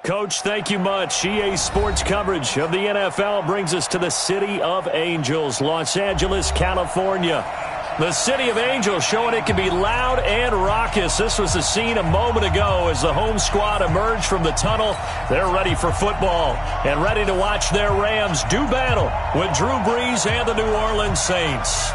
Coach, thank you much. EA Sports coverage of the NFL brings us to the City of Angels, Los Angeles, California. The City of Angels showing it can be loud and raucous. This was the scene a moment ago as the home squad emerged from the tunnel. They're ready for football and ready to watch their Rams do battle with Drew Brees and the New Orleans Saints.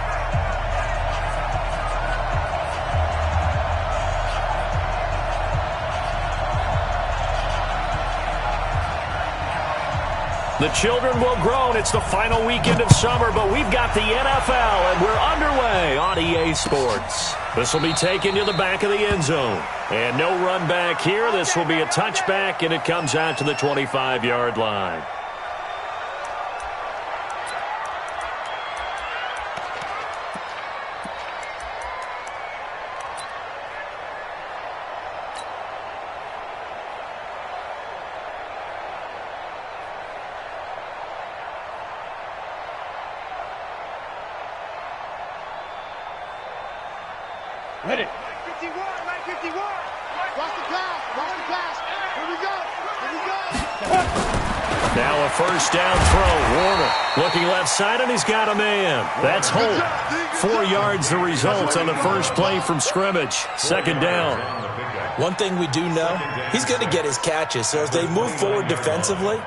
The children will groan. It's the final weekend of summer, but we've got the NFL, and we're underway on EA Sports. This will be taken to the back of the end zone. And no run back here. This will be a touchback, and it comes out to the 25-yard line. Ready. 51, right 51. Watch the pass. Here we go. Now a first down throw. Warner looking left side, and he's got a man. That's Holt. 4 yards the result on the first play from scrimmage. Second down. One thing we do know, he's going to get his catches. So as they move forward defensively,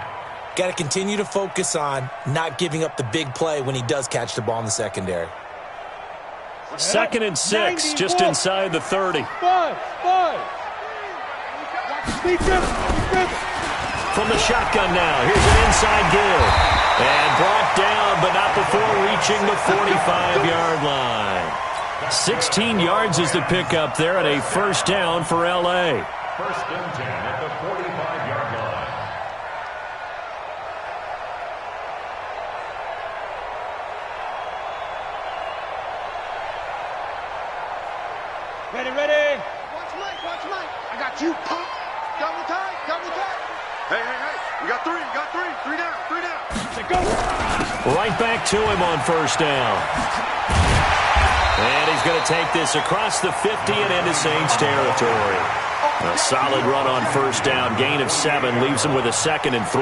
got to continue to focus on not giving up the big play when he does catch the ball in the secondary. 2nd and 6, just inside the 30. From the shotgun now, here's an inside give. And brought down, but not before reaching the 45-yard line. 16 yards is the pickup there at a first down for L.A. First and 10 at the 45-yard line. Ready. Watch Mike. I got you, punk. Double time. Hey. We got three. 3 down. Go. Right back to him on first down. And he's going to take this across the 50 and into Saints territory. A solid run on first down. Gain of 7 leaves him with a 2nd and 3.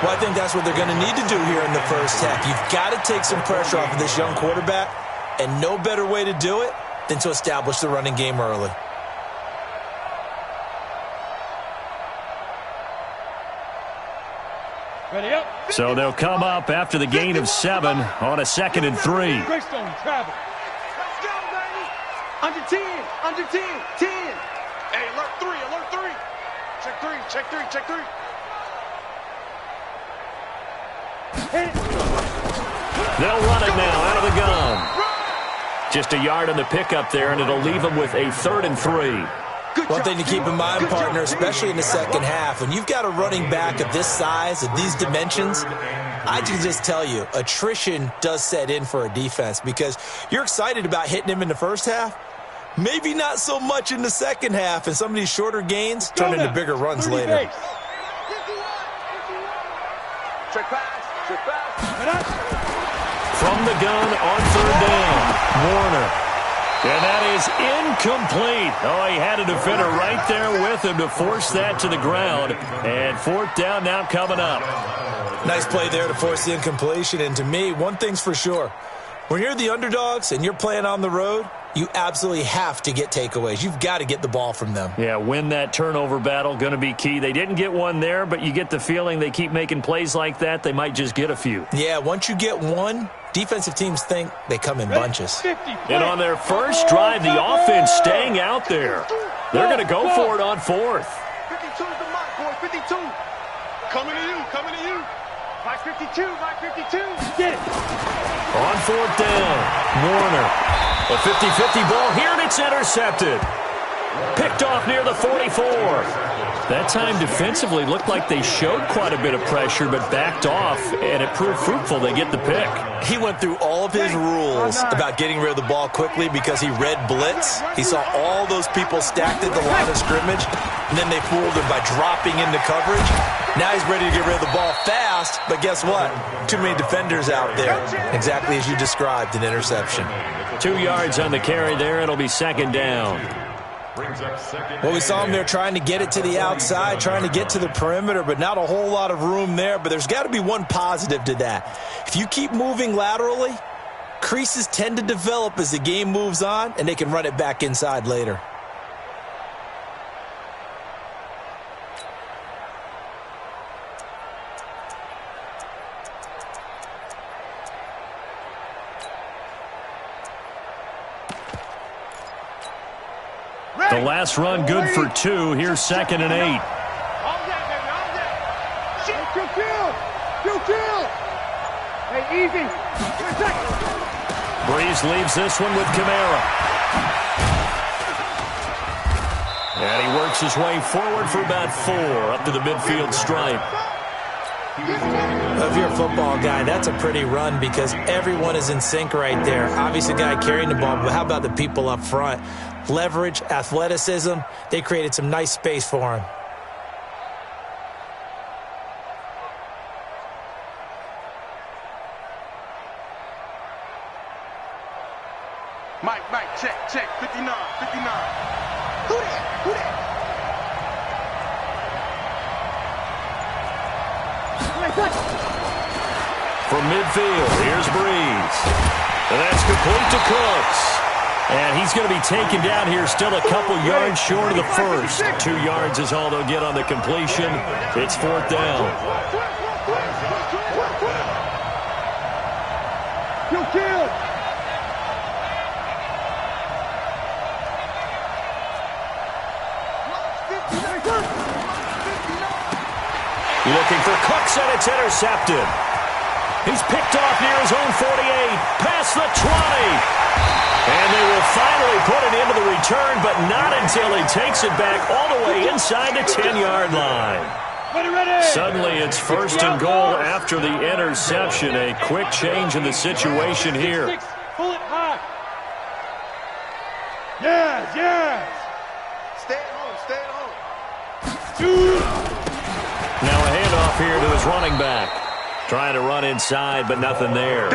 Well, I think that's what they're going to need to do here in the first half. You've got to take some pressure off of this young quarterback, and no better way to do it than to establish the running game early. Ready up. So they'll come up after the gain of 7 on a 2nd and 3. Greystone travel. Let's go, baby. Under 10. 10. Hey, alert 3. Check 3. Hit it. They'll run it now out of the gun. Just a yard on the pickup there, and it'll leave them with a 3rd and 3. One thing to keep in mind, partner, especially in the second half, when you've got a running back of this size, of these dimensions, I can just tell you, attrition does set in for a defense because you're excited about hitting him in the first half, maybe not so much in the second half, and some of these shorter gains turn into bigger runs later. Check pass. From the gun on 3rd down, Warner. And that is incomplete. Oh, he had a defender right there with him to force that to the ground. And 4th down now coming up. Nice play there to force the incompletion. And to me, one thing's for sure. When you're the underdogs and you're playing on the road, you absolutely have to get takeaways. You've got to get the ball from them. Yeah, win that turnover battle, going to be key. They didn't get one there, but you get the feeling they keep making plays like that, they might just get a few. Yeah, once you get one, defensive teams think they come in bunches. And on their first drive, the offense staying out there. They're going to go for it on 4th. 52's the mark, boy. 52. Coming to you. Mike 52. Get it. On 4th down, Warner. A 50-50 ball here, and it's intercepted. Picked off near the 44. That time defensively looked like they showed quite a bit of pressure, but backed off, and it proved fruitful. They get the pick. He went through all of his rules about getting rid of the ball quickly because he read blitz. He saw all those people stacked at the line of scrimmage, and then they fooled him by dropping into coverage. Now he's ready to get rid of the ball fast, but guess what? Too many defenders out there. Exactly as you described, an interception. 2 yards on the carry there. It'll be 2nd down. Well, we saw him there trying to get it to the outside, trying to get to the perimeter, but not a whole lot of room there. But there's got to be one positive to that. If you keep moving laterally, creases tend to develop as the game moves on, and they can run it back inside later. The last run good for 2. Here's 2nd and 8. All that, baby, all that. Kill. Hey, easy. Breeze leaves this one with Kamara. And he works his way forward for about 4 up to the midfield stripe. If you're a football guy, that's a pretty run because everyone is in sync right there. Obviously, the guy carrying the ball, but how about the people up front? Leverage, athleticism, they created some nice space for him. Mike, check, 59. Who that? From midfield, here's Breeze. And that's complete to Cooks. And he's going to be taken down here, still a couple yards short of the first. 2 yards is all they'll get on the completion. It's 4th down. Kill. Looking for Cooks, and it's intercepted. He's picked off near his own 48, past the 20. And they will finally put it into the return, but not until he takes it back all the way inside the 10-yard line. Suddenly it's 1st and goal after the interception. A quick change in the situation here. Pull it high. Yes. Stay at home. Now a handoff here to his running back. Trying to run inside, but nothing there.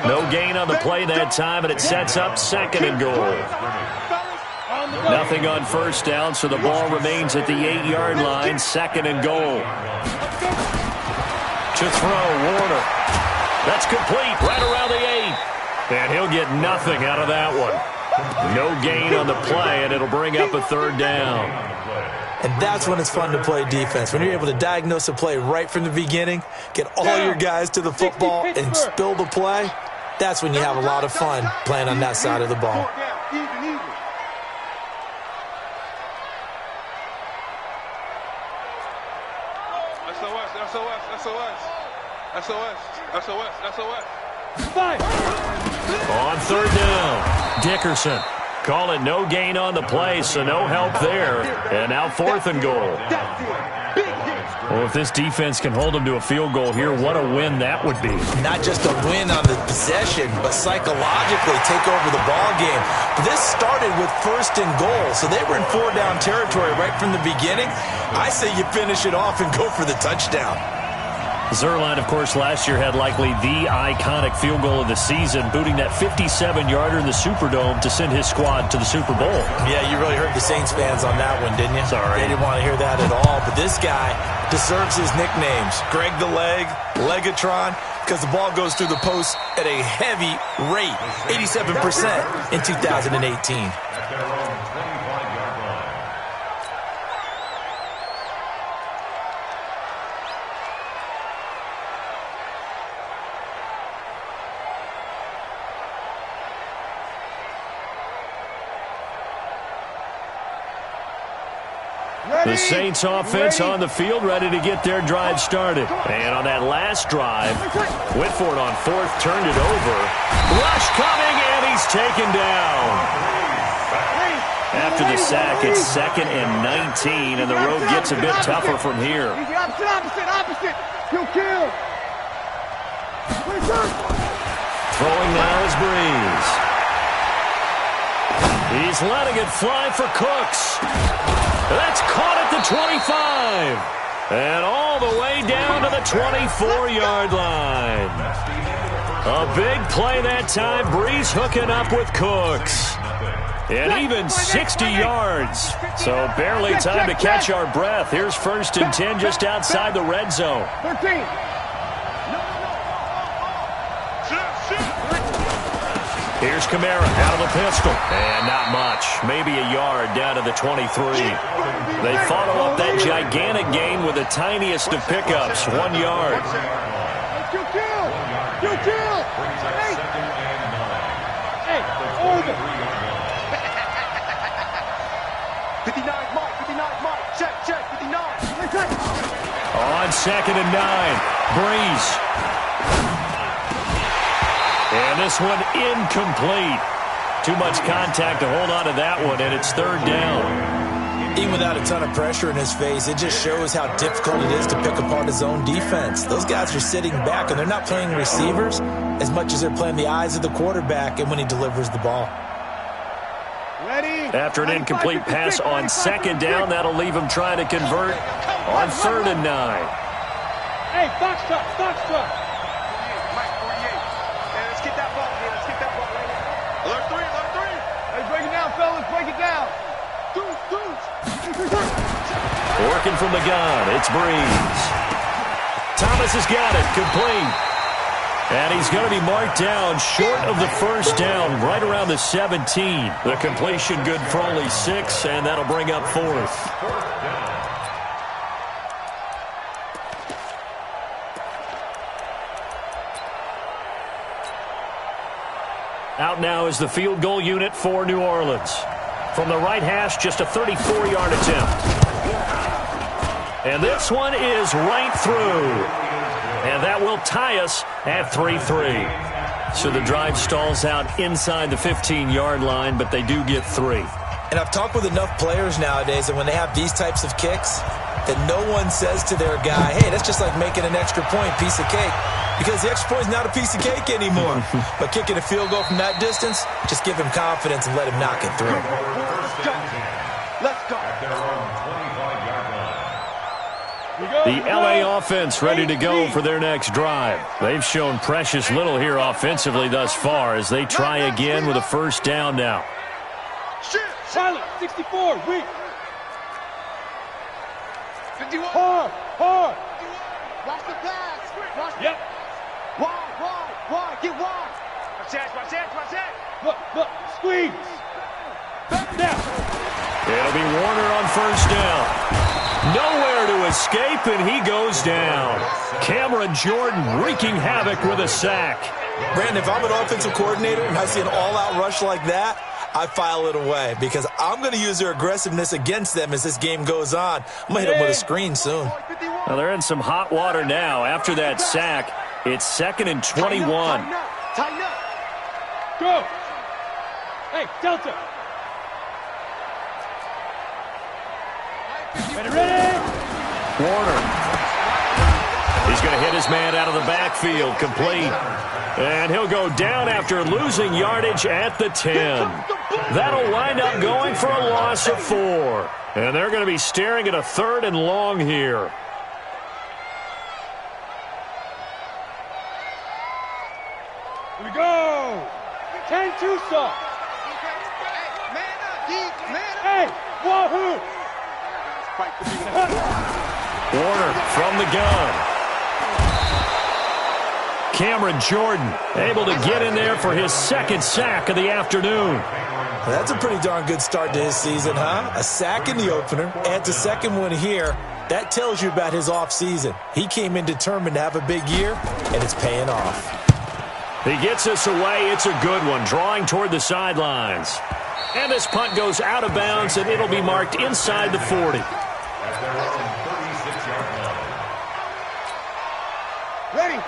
No gain on the play that time, and it sets up 2nd and goal. Nothing on 1st down, so the ball remains at the 8-yard line. 2nd and goal. To throw, Warner. That's complete, right around the 8. And he'll get nothing out of that one. No gain on the play, and it'll bring up a 3rd down. And that's when it's fun to play defense. When you're able to diagnose a play right from the beginning, get all your guys to the football and spill the play, that's when you have a lot of fun playing on that side of the ball. SOS. On 3rd down, Dickerson. Call it no gain on the play, so no help there. And now 4th and goal. Well, if this defense can hold them to a field goal here, what a win that would be. Not just a win on the possession, but psychologically take over the ball game. This started with 1st and goal, so they were in 4-down territory right from the beginning. I say you finish it off and go for the touchdown. Zuerlein, of course, last year had likely the iconic field goal of the season, booting that 57-yarder in the Superdome to send his squad to the Super Bowl. Yeah, you really hurt the Saints fans on that one, didn't you? Sorry. They didn't want to hear that at all. But this guy deserves his nicknames. Greg the Leg, Legatron, because the ball goes through the post at a heavy rate, 87% in 2018. The Saints offense on the field, ready to get their drive started. And on that last drive, Whitford on 4th turned it over. Rush coming, and he's taken down. After the sack, it's 2nd and 19, and the road gets a bit tougher from here. Opposite. You'll kill. Throwing now is Breeze. He's letting it fly for Cooks. That's caught at the 25. And all the way down to the 24-yard line. A big play that time. Breeze hooking up with Cooks. And even 60 yards. So barely time to catch our breath. Here's 1st and 10 just outside the red zone. 13. Here's Kamara out of the pistol. And not much. Maybe a yard down to the 23. They follow up that gigantic gain with the tiniest of pickups, 1 yard. You kill! You kill! Hey, over! 59 Mike, 59 Mike. Check, 59. On 2nd and 9, Breeze. And this one incomplete. Too much contact to hold on to that one, and it's 3rd down. Even without a ton of pressure in his face, it just shows how difficult it is to pick apart his own defense. Those guys are sitting back, and they're not playing receivers as much as they're playing the eyes of the quarterback and when he delivers the ball. Ready? After an incomplete pass on 2nd down, that'll leave him trying to convert on 3rd and 9. Hey, box truck, box truck. Mike, 48. Hey, let's get that ball, man. Let's get that ball right here. Alert 3, alert 3. Hey, break it down, fellas. Break it down. Working from the gun, it's Breeze. Thomas has got it, complete. And he's going to be marked down short of the 1st down, right around the 17. The completion good for only 6, and that'll bring up 4th. Out now is the field goal unit for New Orleans. From the right hash, just a 34-yard attempt. And this one is right through. And that will tie us at 3-3. So the drive stalls out inside the 15-yard line, but they do get 3. And I've talked with enough players nowadays that when they have these types of kicks, that no one says to their guy, hey, that's just like making an extra point, piece of cake. Because the extra point is not a piece of cake anymore. But kicking a field goal from that distance, just give him confidence and let him knock it through. Let's go. The LA offense ready to go for their next drive. They've shown precious little here offensively thus far as they try again with a 1st down now. Silent, 64, weak. 51. Hard. Watch the pass. Watch the... Yep. Wide, get wide. Watch that. Look, squeeze. Back down. It'll be Warner on 1st down. Nowhere to escape, and he goes down. Cameron Jordan wreaking havoc with a sack. Brandon, if I'm an offensive coordinator and I see an all-out rush like that, I file it away because I'm going to use their aggressiveness against them as this game goes on. I'm going to hit them with a screen soon. Well, they're in some hot water now. After that sack, it's 2nd and 21. Tighten up. Go. Hey, Delta. Ready? Warner. He's going to hit his man out of the backfield, complete. And he'll go down after losing yardage at the 10. That'll wind up going for a loss of 4. And they're going to be staring at a 3rd and long here. Here we go. 10 Tucson. Hey, wahoo. Warner from the gun. Cameron Jordan able to get in there for his 2nd sack of the afternoon. That's a pretty darn good start to his season, huh? A sack in the opener, adds a 2nd one here. That tells you about his offseason. He came in determined to have a big year, and it's paying off. He gets us away. It's a good one, drawing toward the sidelines. And this punt goes out of bounds, and it'll be marked inside the 40.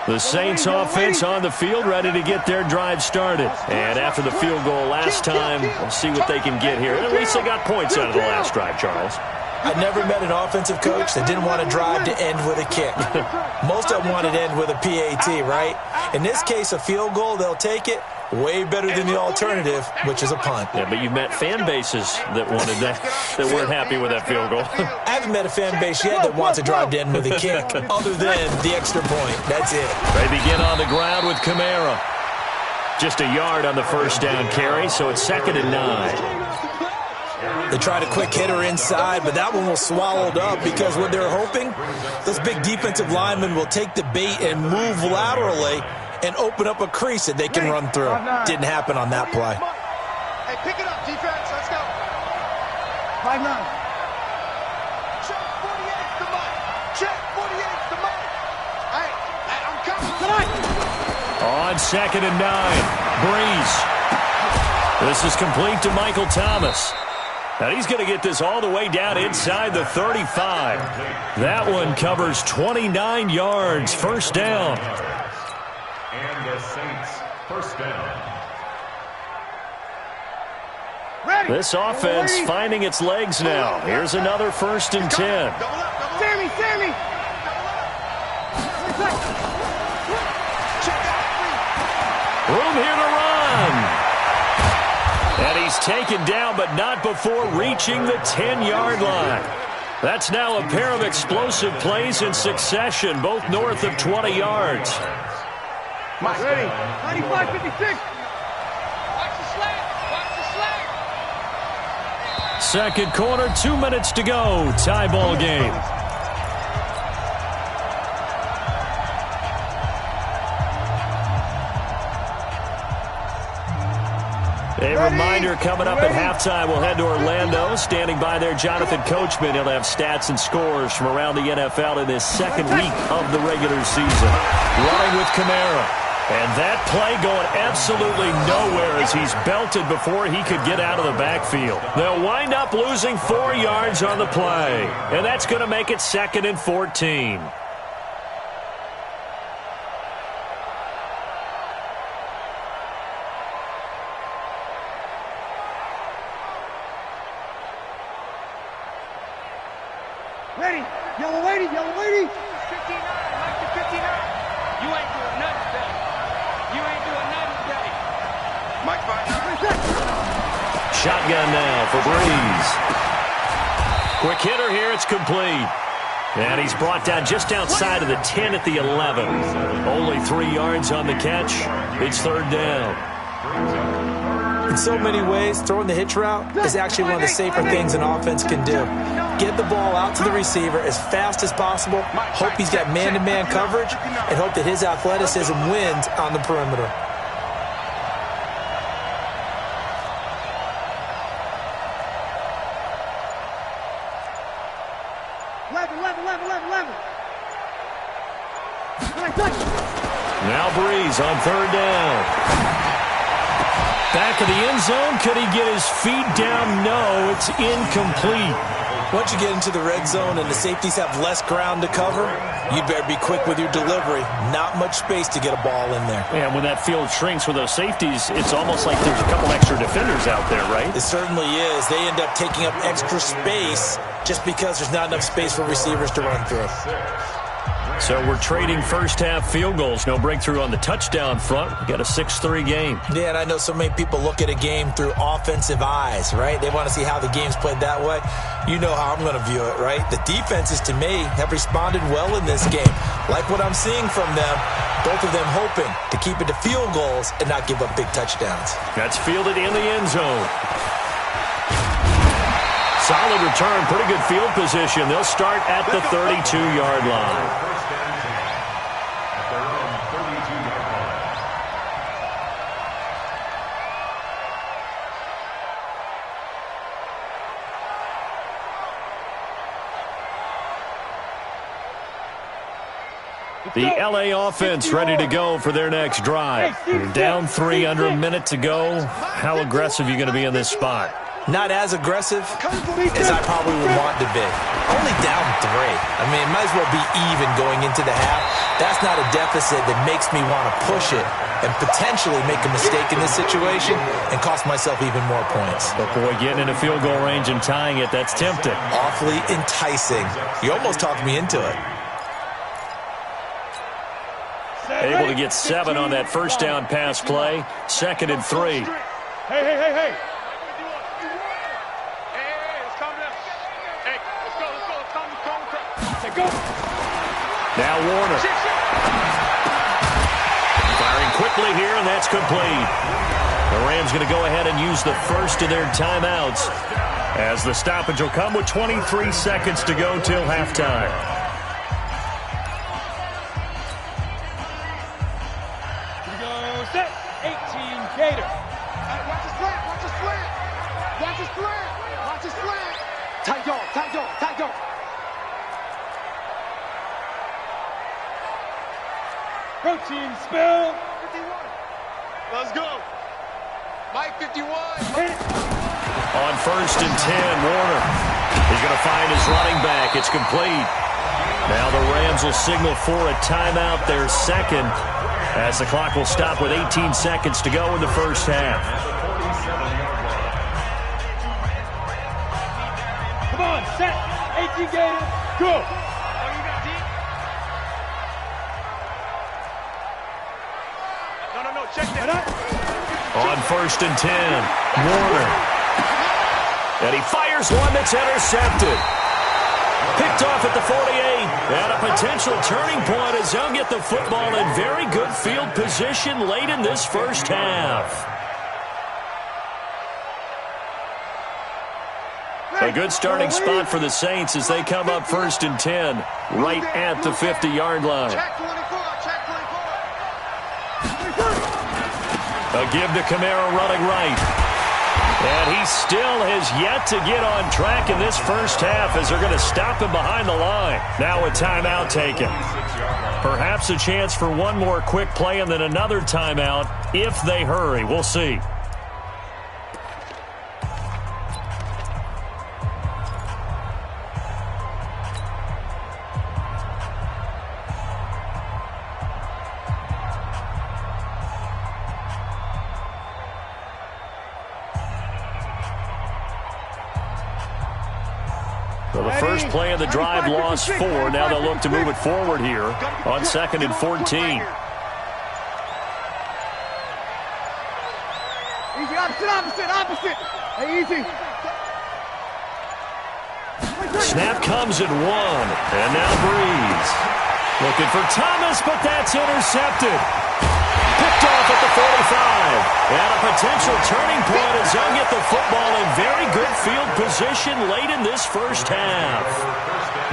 The Saints offense on the field, ready to get their drive started. And after the field goal last time, we'll see what they can get here. At least they got points out of the last drive, Charles. I never met an offensive coach that didn't want a drive to end with a kick. Most of them wanted to end with a PAT, right? In this case, a field goal, they'll take it. Way better than the alternative, which is a punt. Yeah, but you've met fan bases that wanted that weren't happy with that field goal. I haven't met a fan base yet that wants a drive to end with a kick, other than the extra point. That's it. They begin on the ground with Kamara. Just a yard on the 1st down carry, so it's 2nd and 9. They tried a quick hitter inside, but that one was swallowed up because what they're hoping, those big defensive linemen will take the bait and move laterally and open up a crease that they can run through. Didn't happen on that play. Hey, pick it up, defense. Let's go. 5-9. Check 48's the mic. Check 48's the mic. Hey, I'm coming tonight. On 2nd and 9, Breeze. This is complete to Michael Thomas. And he's going to get this all the way down inside the 35. That one covers 29 yards. First down. And the Saints, first down. Ready. This offense finding its legs now. Here's another 1st and 10. Sammy, Sammy. Room here to run. And he's taken down, but not before reaching the 10-yard line. That's now a pair of explosive plays in succession, both north of 20 yards. Mike, ready. 95-56. Watch the slack. Watch the slack. Second quarter, 2 minutes to go. Tie ball game. A reminder coming up at halftime, we'll head to Orlando. Standing by there, Jonathan Coachman. He'll have stats and scores from around the NFL in this second week of the regular season. Running with Kamara. And that play going absolutely nowhere as he's belted before he could get out of the backfield. They'll wind up losing 4 yards on the play. And that's going to make it 2nd and 14. Ready. Yellow lady, yellow lady. 59, Mike to 59. You ain't doing nothing today. You ain't doing nothing today. Mike 5. Shotgun now for Breeze. Quick hitter here, it's complete. And he's brought down just outside of the 10 at the 11. Only 3 yards on the catch. It's 3rd down. In so many ways, throwing the hitch route is actually one of the safer things an offense can do. Get the ball out to the receiver as fast as possible, hope he's got man-to-man coverage, and hope that his athleticism wins on the perimeter. Now Breeze on 3rd down. Back of the end zone. Could he get his feet down? No, it's incomplete. Once you get into the red zone and the safeties have less ground to cover, you better be quick with your delivery. Not much space to get a ball in there. And when that field shrinks with those safeties, it's almost like there's a couple extra defenders out there, right? It certainly is. They end up taking up extra space just because there's not enough space for receivers to run through. So we're trading first-half field goals. No breakthrough on the touchdown front. We got a 6-3 game. Yeah, and I know so many people look at a game through offensive eyes, right? They want to see how the game's played that way. You know how I'm going to view it, right? The defenses, to me, have responded well in this game. Like what I'm seeing from them, both of them hoping to keep it to field goals and not give up big touchdowns. That's fielded in the end zone. Solid return, pretty good field position. They'll start at the 32-yard line. The LA offense ready to go for their next drive. Down 3 under a minute to go. How aggressive are you going to be in this spot? Not as aggressive as I probably would want to be. Only down 3. I mean, it might as well be even going into the half. That's not a deficit that makes me want to push it and potentially make a mistake in this situation and cost myself even more points. But boy, getting into field goal range and tying it, that's tempting. Awfully enticing. You almost talked me into it. Able to get 7 on that first down pass play. 2nd and 3. Hey. Now Warner. Firing quickly here, and that's complete. The Rams going to go ahead and use the first of their timeouts. As the stoppage will come with 23 seconds to go till halftime. Here we go, set, 18 Gator. Watch the slant, watch the slant. Watch the slant, watch the slant. Tight dog, tight dog, tight dog. Protein spill. 51. Let's go. Mike 51. On 1st and 10, Warner. He's going to find his running back. It's complete. Now the Rams will signal for a timeout, their second, as the clock will stop with 18 seconds to go in the first half. Come on, set. 18 Gator, go. No, check that out. On 1st and 10, Warner. And he fires one that's intercepted. Picked off at the 48. And a potential turning point as they'll get the football in very good field position late in this first half. A good starting spot for the Saints as they come up 1st and 10, right at the 50-yard line. Check 24, check 24. A give to Kamara running right. And he still has yet to get on track in this first half as they're going to stop him behind the line. Now a timeout taken. Perhaps a chance for one more quick play and then another timeout if they hurry. We'll see. So the first play of the drive lost 4. Now they'll look to move it forward here on 2nd and 14. Easy, opposite. Hey, easy. Snap comes at 1. And now Breeze. Looking for Thomas, but that's intercepted. Picked off at the 45. And a potential turning point as they'll get the football in very good field position late in this first half.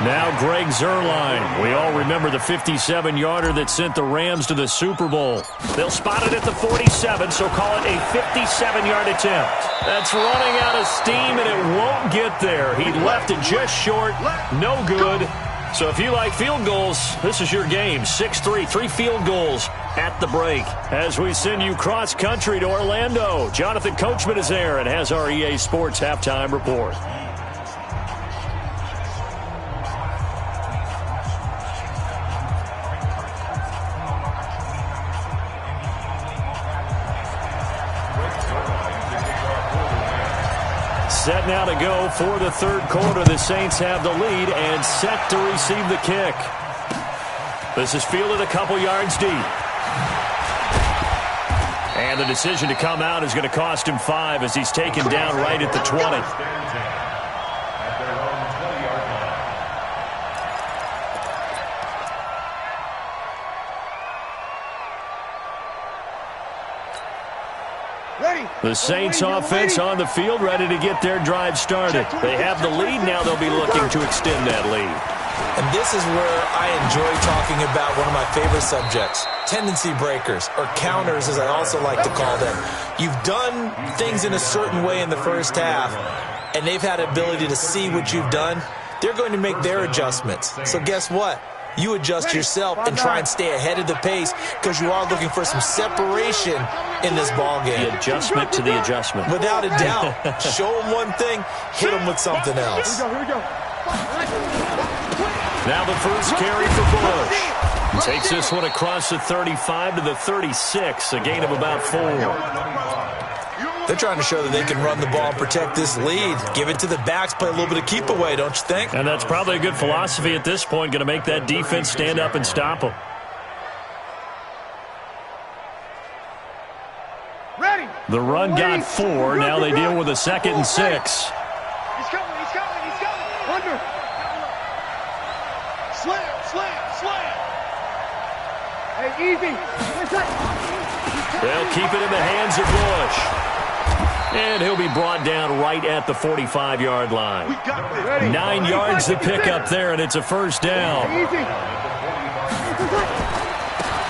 Now Greg Zuerlein. We all remember the 57-yarder that sent the Rams to the Super Bowl. They'll spot it at the 47, so call it a 57-yard attempt. That's running out of steam, and it won't get there. He left it just short. No good. So if you like field goals, this is your game. 6-3, 3 field goals at the break. As we send you cross-country to Orlando, Jonathan Coachman is there and has our EA Sports halftime report. Set now to go for the third quarter. The Saints have the lead and set to receive the kick. This is fielded a couple yards deep. And the decision to come out is going to cost him 5 as he's taken down right at the 20. The Saints offense on the field, ready to get their drive started. They have the lead. Now they'll be looking to extend that lead. And this is where I enjoy talking about one of my favorite subjects, tendency breakers, or counters as I also like to call them. You've done things in a certain way in the first half, and they've had ability to see what you've done. They're going to make their adjustments. So guess what? You adjust yourself and try and stay ahead of the pace because you are looking for some separation in this ball game. The adjustment to the adjustment. Without a doubt. Show them one thing, hit them with something else. Here we go. Now the first carry for Bush. Takes this one across the 35 to the 36, a gain of about 4. They're trying to show that they can run the ball and protect this lead. Give it to the backs, play a little bit of keep away, don't you think? And that's probably a good philosophy at this point, going to make that defense stand up and stop them. Ready. The run got 4. Now they deal with a 2nd and 6. He's coming. Under. Slam. Hey, easy. They'll keep it in the hands of Bush. And he'll be brought down right at the 45-yard line. 9 yards to pick up there, and it's a first down.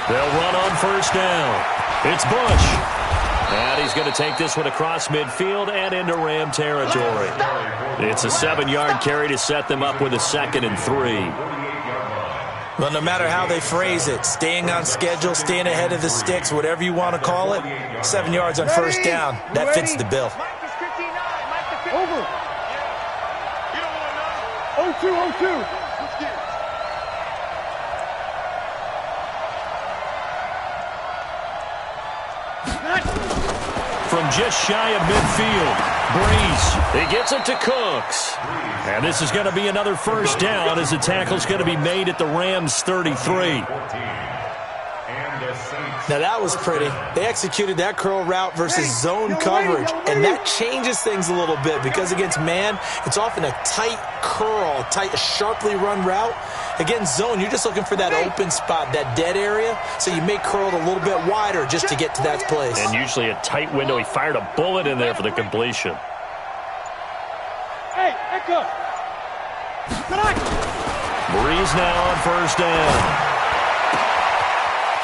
They'll run on first down. It's Bush. And he's going to take this one across midfield and into Ram territory. It's a 7-yard carry to set them up with a 2nd and 3. Well, no matter how they phrase it, staying on schedule, staying ahead of the sticks, whatever you want to call it, 7 yards on first down, that fits the bill. Over. 0-2. From just shy of midfield, Breeze, he gets it to Cooks. And this is going to be another first down as the tackle's going to be made at the Rams' 33. Now that was pretty. They executed that curl route versus zone coverage, and that changes things a little bit because against man, it's often a tight curl, tight, sharply run route. Against zone, you're just looking for that open spot, that dead area, so you may curl it a little bit wider just to get to that place. And usually a tight window. He fired a bullet in there for the completion. Hey, Echo. Breeze now on first down.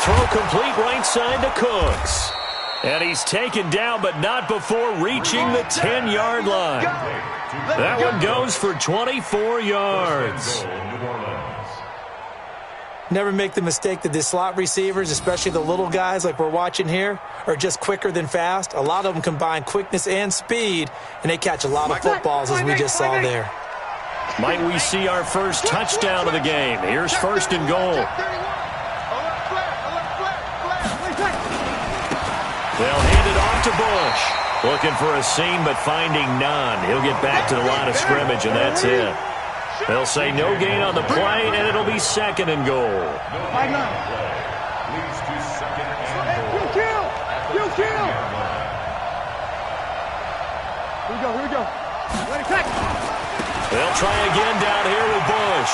Throw complete right side to Cooks. And he's taken down, but not before reaching the 10-yard line. That one goes for 24 yards. Never make the mistake that the slot receivers, especially the little guys like we're watching here, are just quicker than fast. A lot of them combine quickness and speed, and they catch a lot of footballs as we just saw there. Might we see our first touchdown of the game? Here's first and goal. They'll hand it off to Bush. Looking for a seam, but finding none. He'll get back to the line of scrimmage, and that's it. They'll say no gain on the play, and it'll be 2nd and goal. You kill. Here we go. Ready, tackle. They'll try again down here with Bush.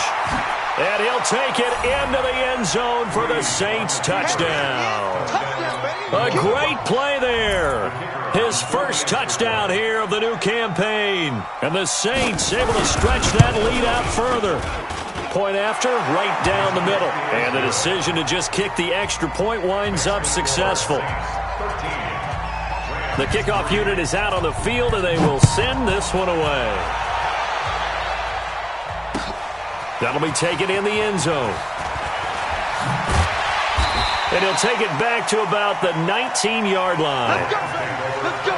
And he'll take it into the end zone for the Saints touchdown. A great play there. His first touchdown here of the new campaign. And the Saints able to stretch that lead out further. Point after, right down the middle. And the decision to just kick the extra point winds up successful. The kickoff unit is out on the field, and they will send this one away. That'll be taken in the end zone. And he'll take it back to about the 19-yard line. Let's go.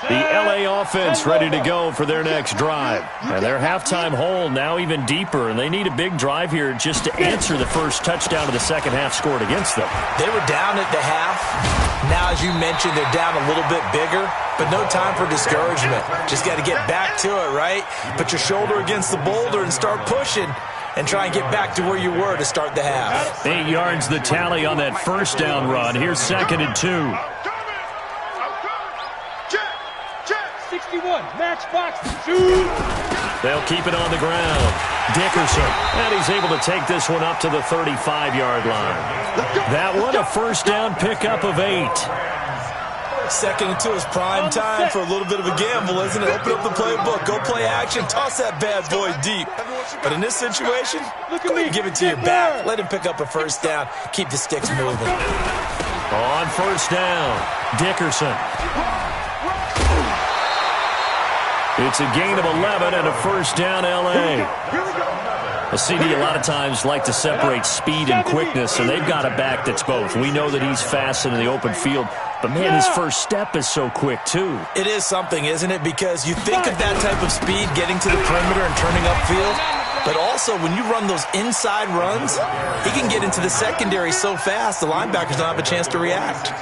The LA offense ready to go for their next drive. And their halftime hole now even deeper, and they need a big drive here just to answer the first touchdown of the second half scored against them. They were down at the half. Now, as you mentioned, they're down a little bit bigger, but no time for discouragement. Just got to get back to it, right? Put your shoulder against the boulder and start pushing and try and get back to where you were to start the half. 8 yards the tally on that first down run. Here's 2nd and 2. 61, matchbox, shoot. They'll keep it on the ground. Dickerson, and he's able to take this one up to the 35-yard line. That one, a first down pickup of 8. 2nd and 2 is prime time for a little bit of a gamble, isn't it? Open up the playbook, go play action, toss that bad boy deep. But in this situation, go ahead and give it to your back. Let him pick up a first down. Keep the sticks moving. On first down, Dickerson. It's a gain of 11 and a first down, L.A. A CD a lot of times like to separate speed and quickness, and they've got a back that's both. We know that he's fast in the open field, but, man, his first step is so quick, too. It is something, isn't it? Because you think of that type of speed getting to the perimeter and turning upfield, but also when you run those inside runs, he can get into the secondary so fast the linebackers don't have a chance to react.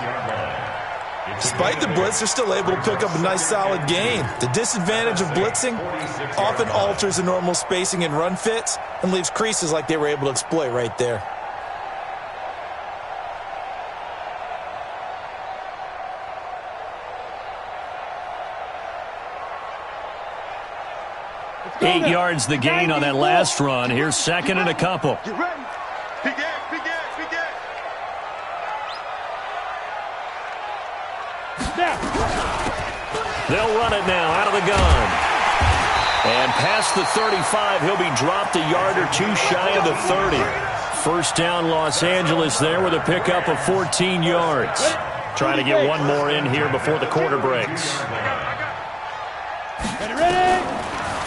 Despite the blitz, they're still able to pick up a nice solid gain. The disadvantage of blitzing often alters the normal spacing and run fits and leaves creases like they were able to exploit right there. Eight yards the gain on that last run. Here's 2nd and a couple. Get ready. Big They'll run it now out of the gun. And past the 35, he'll be dropped a yard or two shy of the 30. First down, Los Angeles there with a pickup of 14 yards. Trying to get one more in here before the quarter breaks. Ready?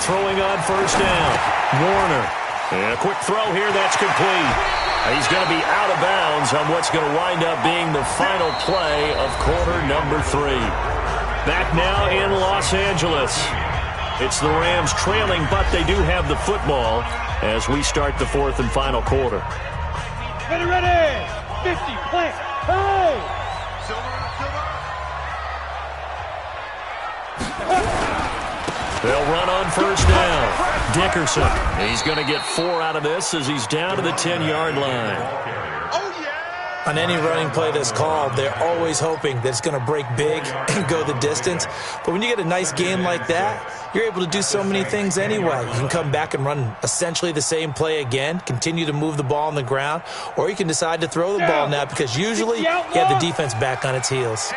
Throwing on first down. Warner. And a quick throw here, that's complete. He's going to be out of bounds on what's going to wind up being the final play of quarter number 3. Back now in Los Angeles. It's the Rams trailing, but they do have the football as we start the 4th and final quarter. Ready. 50, plant. Hey! They'll run on first down. Dickerson. He's going to get 4 out of this as he's down to the 10-yard line. On any running play that's called, they're always hoping that it's going to break big and go the distance. But when you get a nice game like that, you're able to do so many things anyway. You can come back and run essentially the same play again, continue to move the ball on the ground, or you can decide to throw the ball now because usually you have the defense back on its heels.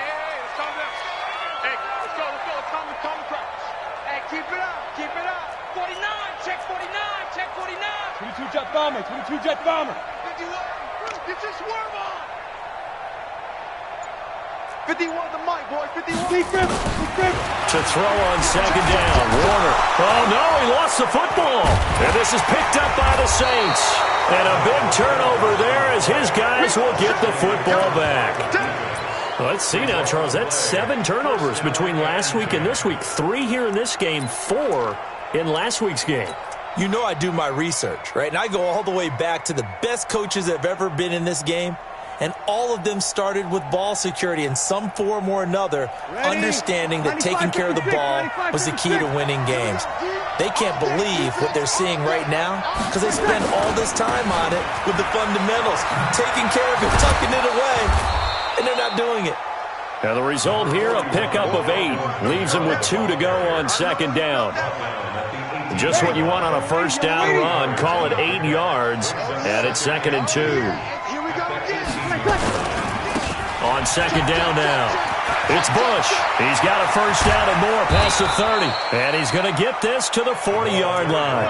Bomber, 22 jet bomber. 51 the mic, boy. 51. To throw on second down. Warner. Oh, no, he lost the football. And this is picked up by the Saints. And a big turnover there as his guys will get the football back. Well, let's see now, Charles. That's 7 turnovers between last week and this week. 3 here in this game, 4 in last week's game. You know I do my research, right? And I go all the way back to the best coaches that have ever been in this game. And all of them started with ball security in some form or another, understanding that taking care of the ball was the key to winning games. They can't believe what they're seeing right now because they spend all this time on it with the fundamentals, taking care of it, tucking it away, and they're not doing it. Now the result here, a pickup of 8. Leaves them with 2 to go on second down. Just what you want on a first down run. Call it 8 yards, and it's 2nd and 2. On second down now, it's Bush. He's got a first down and more past the 30. And he's going to get this to the 40-yard line.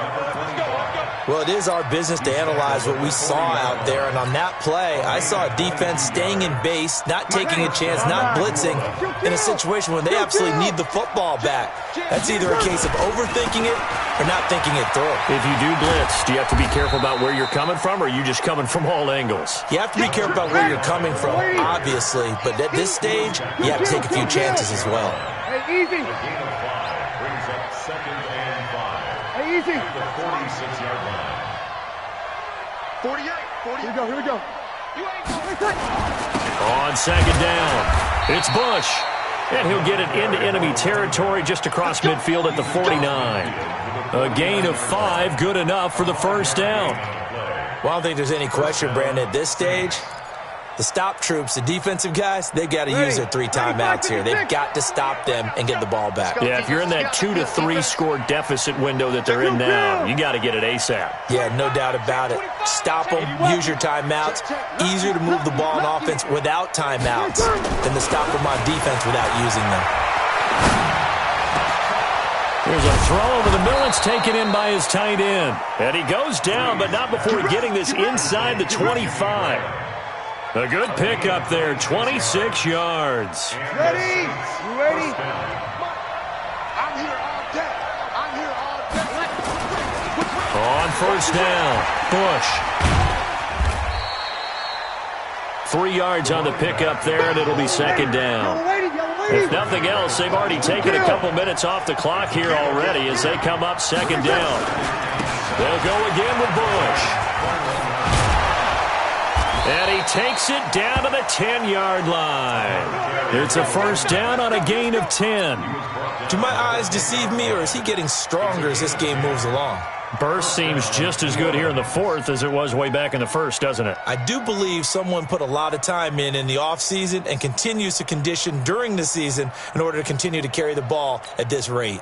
Well, it is our business to analyze what we saw out there. And on that play, I saw a defense staying in base, not taking a chance, not blitzing, in a situation when they absolutely need the football back. That's either a case of overthinking it or not thinking it through. If you do blitz, do you have to be careful about where you're coming from, or are you just coming from all angles? You have to be careful about where you're coming from, obviously. But at this stage, you have to take a few chances as well. Hey, easy. Brings up 2nd and 5. Hey, easy. At the 46-yard line. 48. Here we go. On second down, it's Bush. And he'll get it into enemy territory just across midfield at the 49. A gain of 5, good enough for the first down. Well, I don't think there's any question, Brandon, at this stage. The stop troops, the defensive guys, they've got to use their 3 timeouts here. They've got to stop them and get the ball back. Yeah, if you're in that 2 to 3 score deficit window that they're in now, you got to get it ASAP. Yeah, no doubt about it. Stop them, use your timeouts. Easier to move the ball on offense without timeouts than to stop them on defense without using them. There's a throw over the middle. It's taken in by his tight end. And he goes down, but not before getting this inside the 25. A good pickup there, 26 yards. Ready? You ready? I'm here all day. On first down, Bush. 3 yards on the pickup there, and it'll be second down. If nothing else, they've already taken a couple minutes off the clock here already as they come up second down. They'll go again with Bush. And he takes it down to the 10-yard line. It's a first down on a gain of 10. Do my eyes deceive me, or is he getting stronger as this game moves along? Burst seems just as good here in the 4th as it was way back in the 1st, doesn't it? I do believe someone put a lot of time in the offseason and continues to condition during the season in order to continue to carry the ball at this rate.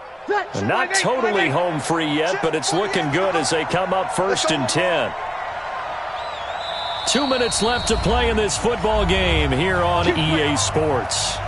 Not totally home free yet, but it's looking good as they come up 1st and 10. 2 minutes left to play in this football game here on EA Sports.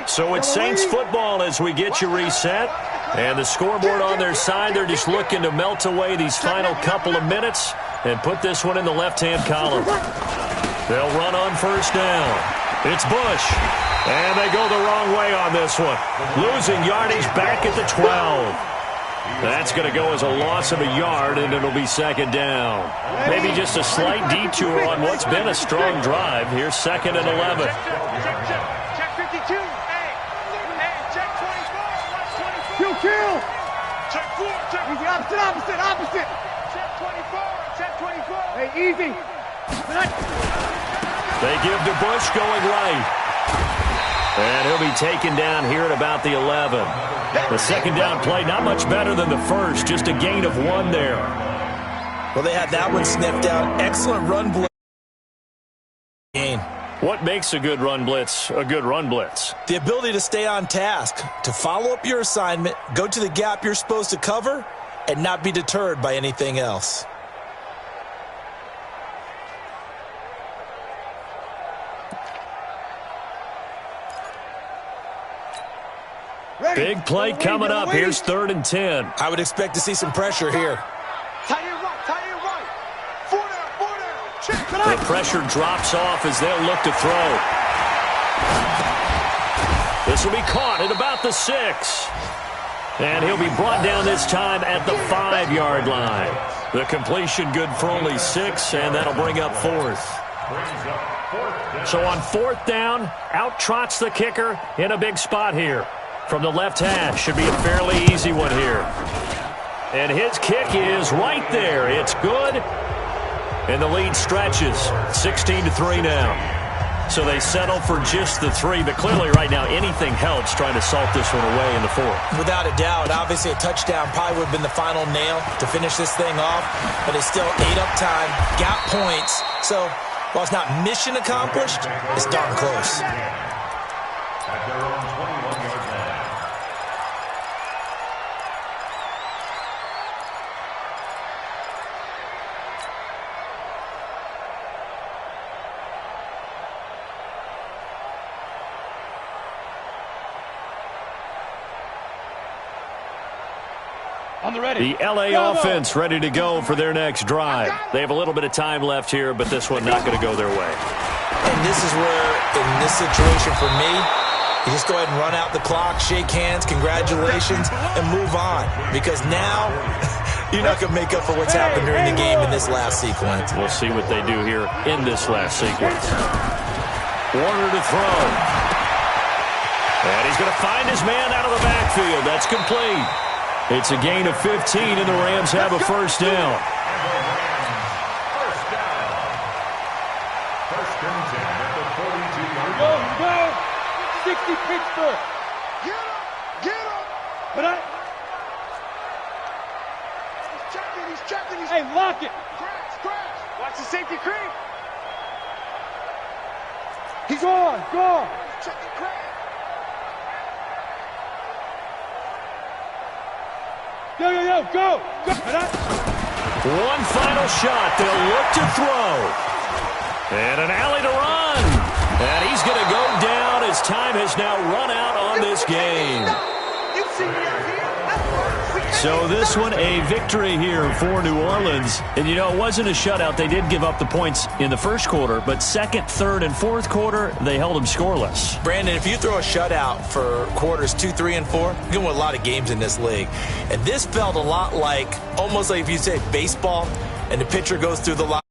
So it's Saints football as we get you reset. And the scoreboard on their side, they're just looking to melt away these final couple of minutes and put this one in the left-hand column. They'll run on first down. It's Bush. And they go the wrong way on this one. Losing yardage back at the 12. That's going to go as a loss of a yard, and it'll be second down. Maybe just a slight detour on what's been a strong drive. Here's second and 11. Check 52. Hey, check 24. Watch 24. Kill. Check 4. Check. Easy, opposite. Check 24. Check 24. Hey, easy. They give to Bush going right. And he'll be taken down here at about the 11. The second down play, not much better than the first, just a gain of 1 there. Well, they had that one sniffed out. Excellent run blitz. What makes a good run blitz a good run blitz? The ability to stay on task, to follow up your assignment, go to the gap you're supposed to cover, and not be deterred by anything else. Big play coming up. Here's 3rd and 10. I would expect to see some pressure here. Tie it right. 4 down. Check. The pressure drops off as they'll look to throw. This will be caught at about the 6. And he'll be brought down this time at the 5-yard line. The completion good for only 6, and that'll bring up 4th. So on 4th down, out trots the kicker in a big spot here. From the left hash, should be a fairly easy one here. And his kick is right there. It's good. And the lead stretches 16-3 now. So they settle for just the 3. But clearly right now anything helps trying to salt this one away in the 4th. Without a doubt, obviously a touchdown probably would have been the final nail to finish this thing off. But it's still ate up time, got points. So while it's not mission accomplished, it's darn close. At their own 21-yard line. The LA offense ready to go for their next drive. They have a little bit of time left here, but this one not going to go their way. And this is where, in this situation for me, you just go ahead and run out the clock, shake hands, congratulations, and move on. Because now you're not going to make up for what's happened during the game in this last sequence. We'll see what they do here in this last sequence. Warner to throw. And he's going to find his man out of the backfield. That's complete. It's a gain of 15, and the Rams have a first down. First down. First and 10 at the 42-yard line. Go. 60 Pittsburgh. Get him. But He's checking. hey, lock it. Crash. Watch the safety creep. He's gone. Checking crash. Go. One final shot. They'll look to throw. And an alley to run. And he's going to go down as time has now run out on this game. You see me out here. So this one a victory here for New Orleans. And, you know, it wasn't a shutout. They did give up the points in the first quarter. But second, third, and fourth quarter, they held them scoreless. Brandon, if you throw a shutout for quarters 2, 3, and 4, you're going to win a lot of games in this league. And this felt a lot like, almost like if you say baseball, and the pitcher goes through the line.